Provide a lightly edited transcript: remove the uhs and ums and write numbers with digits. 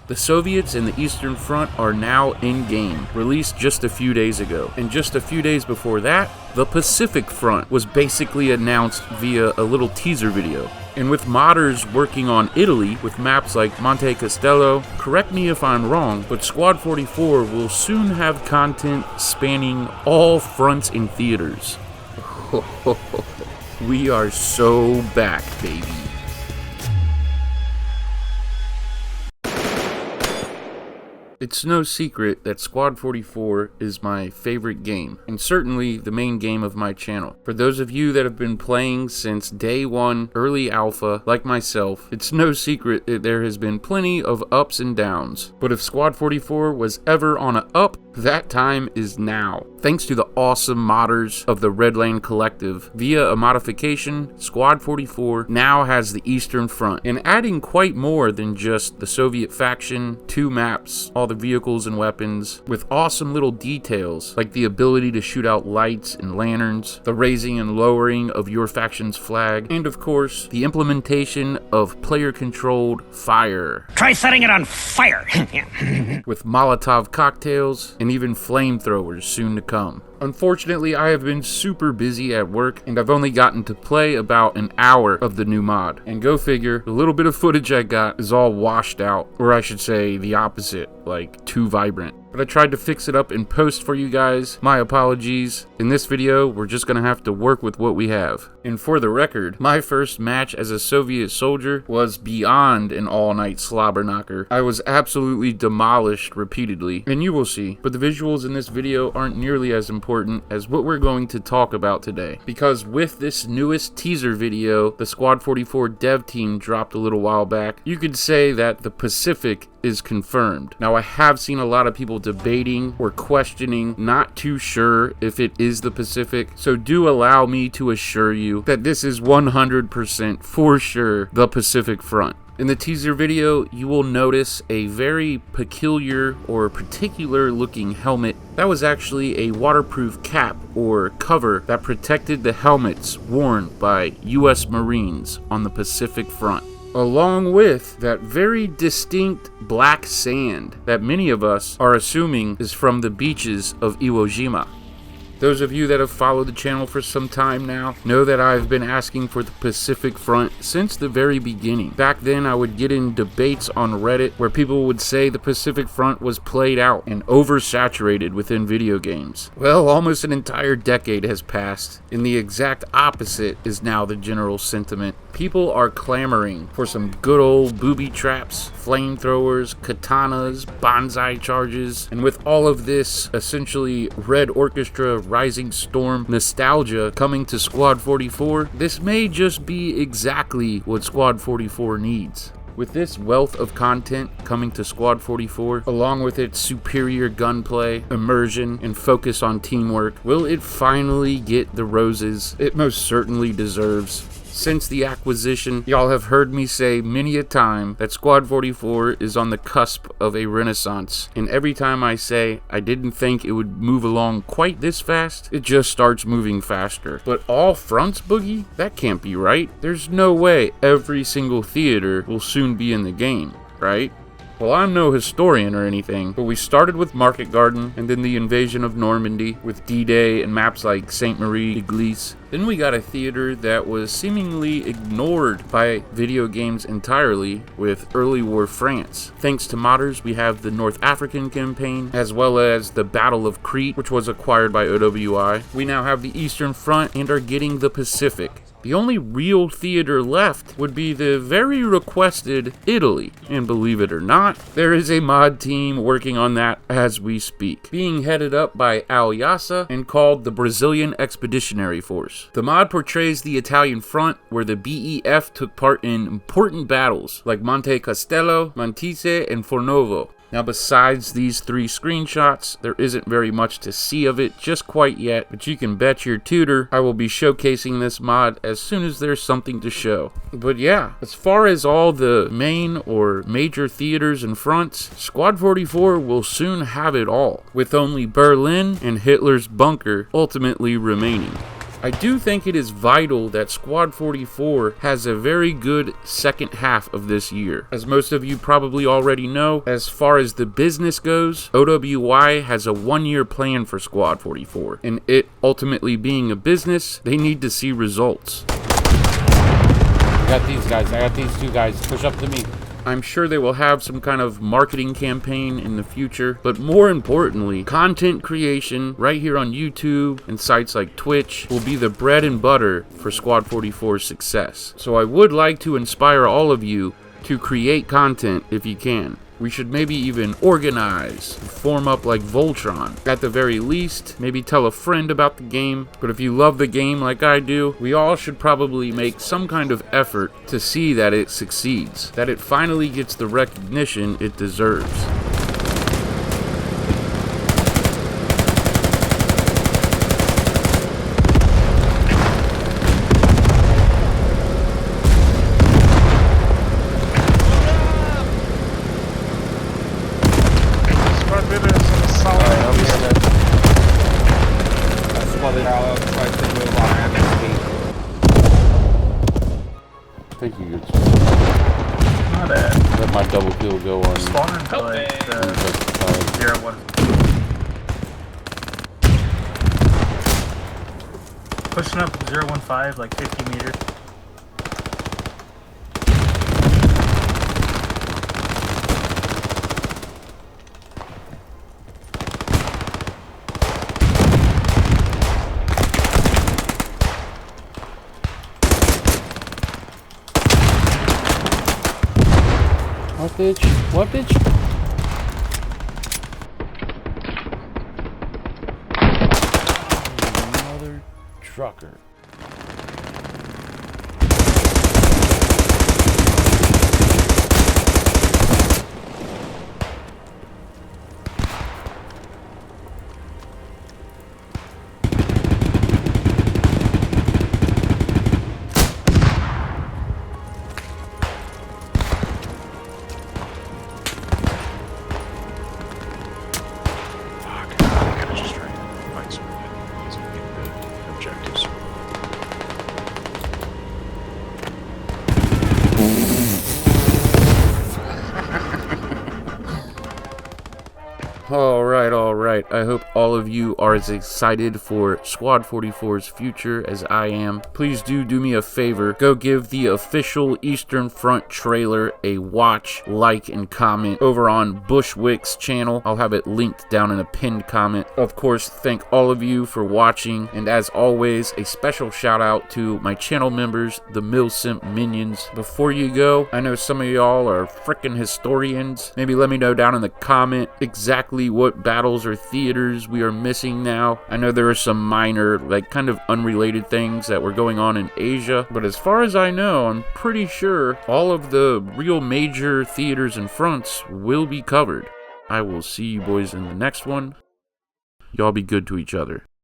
The Soviets and the Eastern Front are now in-game, released just a few days ago. And just a few days before that, the Pacific Front was basically announced via a little teaser video. And with modders working on Italy with maps like Monte Castello, correct me if I'm wrong, but Squad 44 will soon have content spanning all fronts in theaters. We are so back, baby. It's no secret that Squad 44 is my favorite game, and certainly the main game of my channel. For those of you that have been playing since day one, early alpha, like myself, it's no secret that there has been plenty of ups and downs. But if Squad 44 was ever on an up, that time is now. Thanks to the awesome modders of the Redland Collective, via a modification, Squad 44 now has the Eastern Front, and adding quite more than just the Soviet faction, 2 maps, all the vehicles and weapons, with awesome little details like the ability to shoot out lights and lanterns, the raising and lowering of your faction's flag, and of course, the implementation of player-controlled fire. Try setting it on fire! With Molotov cocktails and even flamethrowers soon to come. Unfortunately, I have been super busy at work, and I've only gotten to play about an hour of the new mod. And go figure, the little bit of footage I got is all washed out, or I should say the opposite, like too vibrant. But I tried to fix it up in post for you guys. My apologies. In this video, we're just gonna have to work with what we have. And for the record, my first match as a Soviet soldier was beyond an all-night slobber knocker. I was absolutely demolished repeatedly, and you will see. But the visuals in this video aren't nearly as important as what we're going to talk about today. Because with this newest teaser video, the Squad 44 dev team dropped a little while back, you could say that the Pacific is confirmed. Now, I have seen a lot of people debating or questioning, not too sure if it is the Pacific, so do allow me to assure you that this is 100% for sure the Pacific Front. In the teaser video, you will notice a very peculiar or particular looking helmet. That was actually a waterproof cap or cover that protected the helmets worn by US Marines on the Pacific Front, along with that very distinct black sand that many of us are assuming is from the beaches of Iwo Jima. Those of you that have followed the channel for some time now know that I've been asking for the Pacific Front since the very beginning. Back then, I would get in debates on Reddit where people would say the Pacific Front was played out and oversaturated within video games. Well, almost an entire decade has passed, and the exact opposite is now the general sentiment. People are clamoring for some good old booby traps, flamethrowers, katanas, bonsai charges, and with all of this essentially Red Orchestra Rising Storm nostalgia coming to Squad 44, this may just be exactly what Squad 44 needs. With this wealth of content coming to Squad 44, along with its superior gunplay, immersion, and focus on teamwork, will it finally get the roses it most certainly deserves? Since the acquisition, y'all have heard me say many a time that Squad 44 is on the cusp of a renaissance, and every time I say I didn't think it would move along quite this fast, it just starts moving faster. But all fronts, Boogie? That can't be right. There's no way every single theater will soon be in the game, right? Well, I'm no historian or anything, but we started with Market Garden, and then the invasion of Normandy, with D-Day and maps like Sainte Marie Église. Then we got a theater that was seemingly ignored by video games entirely, with early war France. Thanks to modders, we have the North African campaign, as well as the Battle of Crete, which was acquired by OWI. We now have the Eastern Front and are getting the Pacific. The only real theater left would be the very requested Italy, and believe it or not, there is a mod team working on that as we speak, being headed up by Al Yassa and called the Brazilian Expeditionary Force. The mod portrays the Italian front, where the BEF took part in important battles like Monte Castello, Mantise, and Fornovo. Now, besides these 3 screenshots, there isn't very much to see of it just quite yet, but you can bet your tutor I will be showcasing this mod as soon as there's something to show. But yeah, as far as all the main or major theaters and fronts, Squad 44 will soon have it all, with only Berlin and Hitler's bunker ultimately remaining. I do think it is vital that Squad 44 has a very good second half of this year. As most of you probably already know, as far as the business goes, OWY has a 1-year plan for Squad 44, and it ultimately being a business, they need to see results. I got these guys. I got these 2 guys. Push up to me. I'm sure they will have some kind of marketing campaign in the future, but more importantly, content creation right here on YouTube and sites like Twitch will be the bread and butter for Squad 44's success. So I would like to inspire all of you to create content if you can. We should maybe even organize, form up like Voltron. At the very least, maybe tell a friend about the game. But if you love the game like I do, we all should probably make some kind of effort to see that it succeeds, that it finally gets the recognition it deserves. Thank you, good. Not bad. Let my double kill go on. Spawn into like the 0-1. Pushing up 0-1-5, like 50 meters. What bitch? What bitch? Mother trucker. Alright, I hope all of you are as excited for Squad 44's future as I am. Please do me a favor, go give the official Eastern Front trailer a watch, like, and comment over on Bushwick's channel. I'll have it linked down in a pinned comment. Of course, thank all of you for watching, and as always, a special shout out to my channel members, the Mil-Simp minions. Before you go, I know some of y'all are frickin' historians. Maybe let me know down in the comment exactly what battles or theaters we are missing now. I know there are some minor, like, kind of unrelated things that were going on in Asia, but as far as I know, I'm pretty sure all of the real major theaters and fronts will be covered. I will see you boys in the next one. Y'all be good to each other.